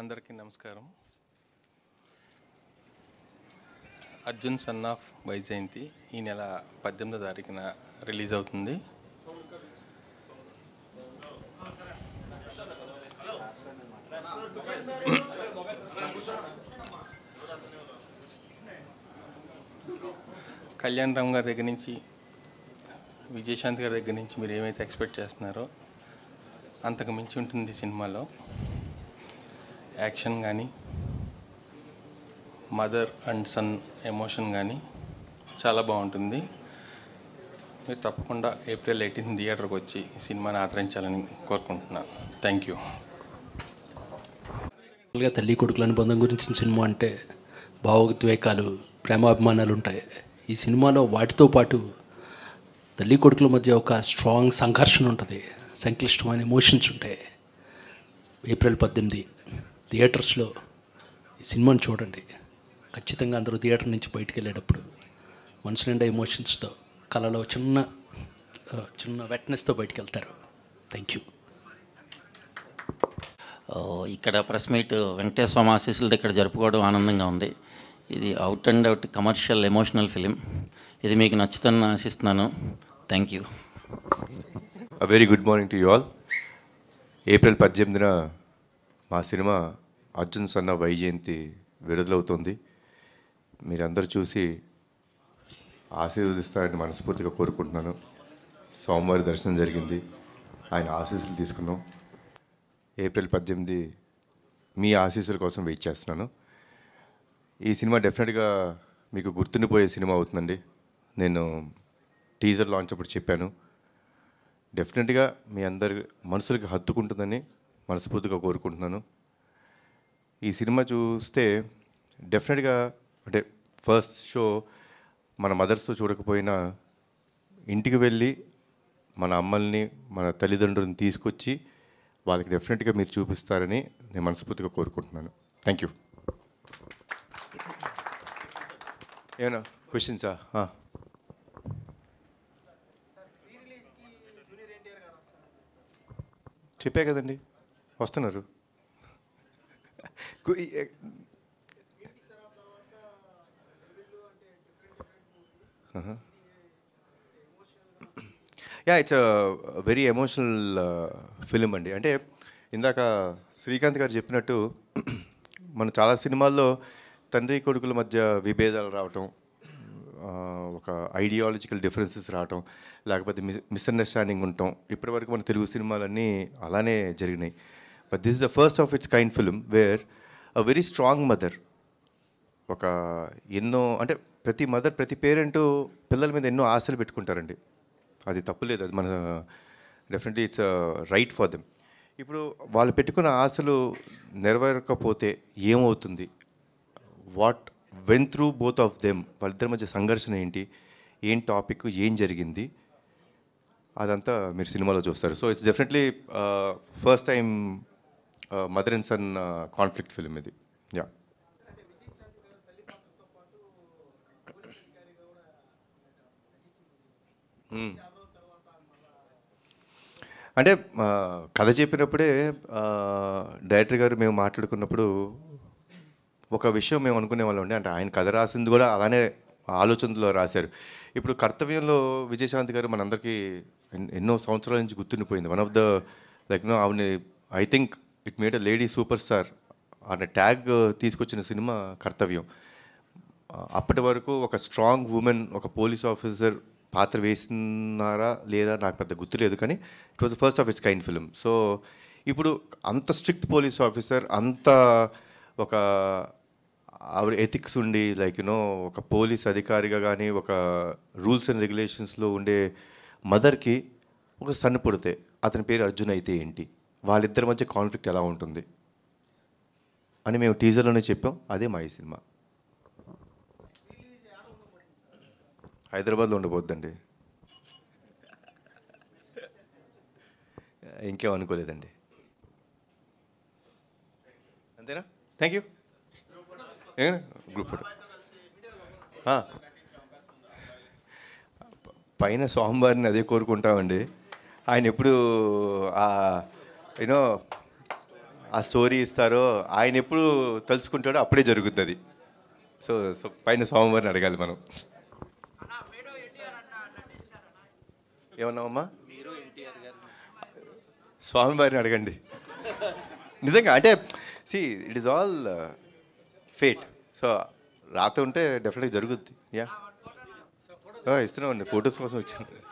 అందరికీ నమస్కారం. Arjun son of Vyjayanthi ఈ నెల 18వ తారీఖున రిలీజ్ అవుతుంది. కళ్యాణ్ రామ్ గారి దగ్గర నుంచి, విజయశాంతి గారి దగ్గర నుంచి మీరు ఏమైతే ఎక్స్పెక్ట్ చేస్తున్నారో అంతకు మించి ఉంటుంది సినిమాలో. యాక్షన్ కానీ, మదర్ అండ్ సన్ ఎమోషన్ కానీ చాలా బాగుంటుంది. మీరు తప్పకుండా ఏప్రిల్ 18 థియేటర్కి వచ్చి ఈ సినిమాని ఆదరించాలని కోరుకుంటున్నాను. Thank you. తల్లి కొడుకుల అనుబంధం గురించిన సినిమా అంటే భావోద్వేగాలు, ప్రేమాభిమానాలు ఉంటాయి. ఈ సినిమాలో వాటితో పాటు తల్లి కొడుకుల మధ్య ఒక స్ట్రాంగ్ సంఘర్షణ ఉంటుంది, సంక్లిష్టమైన ఎమోషన్స్ ఉంటాయి. ఏప్రిల్ 18 థియేటర్స్లో ఈ సినిమాని చూడండి. ఖచ్చితంగా అందరూ థియేటర్ నుంచి బయటికి వెళ్ళేటప్పుడు మనసు నిండా ఎమోషన్స్తో, కళలో చిన్న వెట్నెస్తో బయటికి వెళ్తారు. Thank you. ఇక్కడ ప్రెస్ మీట్ వెంకటేశ్వర ఆశీస్సులతో ఇక్కడ జరుపుకోవడం ఆనందంగా ఉంది. ఇది out and out commercial emotional film. ఇది మీకు నచ్చుతుందని ఆశిస్తున్నాను. Thank you. Very good morning to you all. April 18న మా సినిమా అర్జున్ సన్ ఆఫ్ వైజయంతి విడుదలవుతుంది. మీరందరూ చూసి ఆశీర్వదిస్తారని మనస్ఫూర్తిగా కోరుకుంటున్నాను. సోమవారి దర్శనం జరిగింది, ఆయన ఆశీస్సులు తీసుకున్నాం. ఏప్రిల్ 18 మీ ఆశీస్సుల కోసం వెయిట్ చేస్తున్నాను. ఈ సినిమా డెఫినెట్గా మీకు గుర్తుండిపోయే సినిమా అవుతుందండి. నేను టీజర్ లాంచ్ అప్పుడు చెప్పాను, డెఫినెట్గా మీ అందరి మనసులకి హత్తుకుంటుందని మనస్ఫూర్తిగా కోరుకుంటున్నాను. ఈ సినిమా చూస్తే డెఫినెట్గా, అంటే ఫస్ట్ షో మన మదర్స్తో చూడకపోయినా ఇంటికి వెళ్ళి మన అమ్మల్ని, మన తల్లిదండ్రులను తీసుకొచ్చి వాళ్ళకి డెఫినెట్గా మీరు చూపిస్తారని నేను మనస్ఫూర్తిగా కోరుకుంటున్నాను. Thank you. ఏమన్నా క్వశ్చన్సా? చెప్పే కదండి, వస్తున్నారు. Yeah, it's very emotional film అండి. అంటే ఇందాక శ్రీకాంత్ గారు చెప్పినట్టు మన చాలా సినిమాల్లో తండ్రి కొడుకుల మధ్య విభేదాలు రావటం, ఒక ఐడియాలజికల్ డిఫరెన్సెస్ రావటం, లేకపోతే మిస్అండర్స్టాండింగ్ ఉండటం, ఇప్పటివరకు మన తెలుగు సినిమాలన్నీ అలానే జరిగినాయి. But this is the first of it's kind film wear a very strong mother, ఒక ఎన్నో, అంటే ప్రతి మదర్, ప్రతి పేరెంటు పిల్లల మీద ఎన్నో ఆశలు పెట్టుకుంటారండి. అది తప్పులేదు, అది మన definitely it's right for them. ఇప్పుడు వాళ్ళు పెట్టుకున్న ఆశలు నెరవేరకపోతే ఏమవుతుంది, what went through both of them, వాళ్ళిద్దరి మధ్య సంఘర్షణ ఏంటి, ఏం టాపిక్, ఏం జరిగింది, అదంతా మీరు సినిమాలో చూస్తారు. So it's definitely first time mother and son conflict film ఇది. యా, అంటే కథ చెప్పినప్పుడే డైరెక్టర్ గారు మేము మాట్లాడుకున్నప్పుడు ఒక విషయం మేము అనుకునే వాళ్ళం అండి. అంటే ఆయన కథ రాసింది కూడా అలానే ఆలోచనలో రాశారు. ఇప్పుడు కర్తవ్యంలో విజయశాంతి గారు మనందరికీ ఎన్నో సంవత్సరాల నుంచి గుర్తుండిపోయింది. వన్ ఆఫ్ ద ఆవిడ, I think it made a lady super star అనే ట్యాగ్ తీసుకొచ్చిన సినిమా కర్తవ్యం. అప్పటి వరకు ఒక స్ట్రాంగ్ ఉమెన్, ఒక పోలీస్ ఆఫీసర్ పాత్ర వేసినారా లేదా నాకు పెద్ద గుర్తులేదు, కానీ it was the first of it's kind film. So ఇప్పుడు అంత స్ట్రిక్ట్ పోలీస్ ఆఫీసర్, అంత ఒక ఆవిడ ఎథిక్స్ ఉండి, లైక్ ఒక పోలీస్ అధికారిగా కానీ, ఒక రూల్స్ అండ్ రెగ్యులేషన్స్లో ఉండే మదర్కి ఒక సన్ పుడితే అతని పేరు అర్జున్ అయితే ఏంటి, వాళ్ళిద్దరి మధ్య కాన్ఫ్లిక్ట్ ఎలా ఉంటుంది అని మేము టీజర్లోనే చెప్పాం. అదే మా ఈ సినిమా. హైదరాబాద్లో ఉండబోద్దండి, ఇంకేం అనుకోలేదండి. అంతేనా? Thank you. గ్రూప్ ఫోటో పైన సోమవారిని అదే కోరుకుంటామండి. ఆయన ఎప్పుడు ఆ స్టోరీ ఇస్తారో ఆయన ఎప్పుడు తలుచుకుంటాడో అప్పుడే జరుగుతుంది. సో పైన స్వామివారిని అడగాలి మనం. ఏమన్నావమ్మా? స్వామివారిని అడగండి. నిజంగా అంటే it is all fate. So రాత ఉంటే డెఫినెట్గా జరుగుద్ది. యా ఇస్తున్నామండి, ఫొటోస్ కోసం వచ్చాను.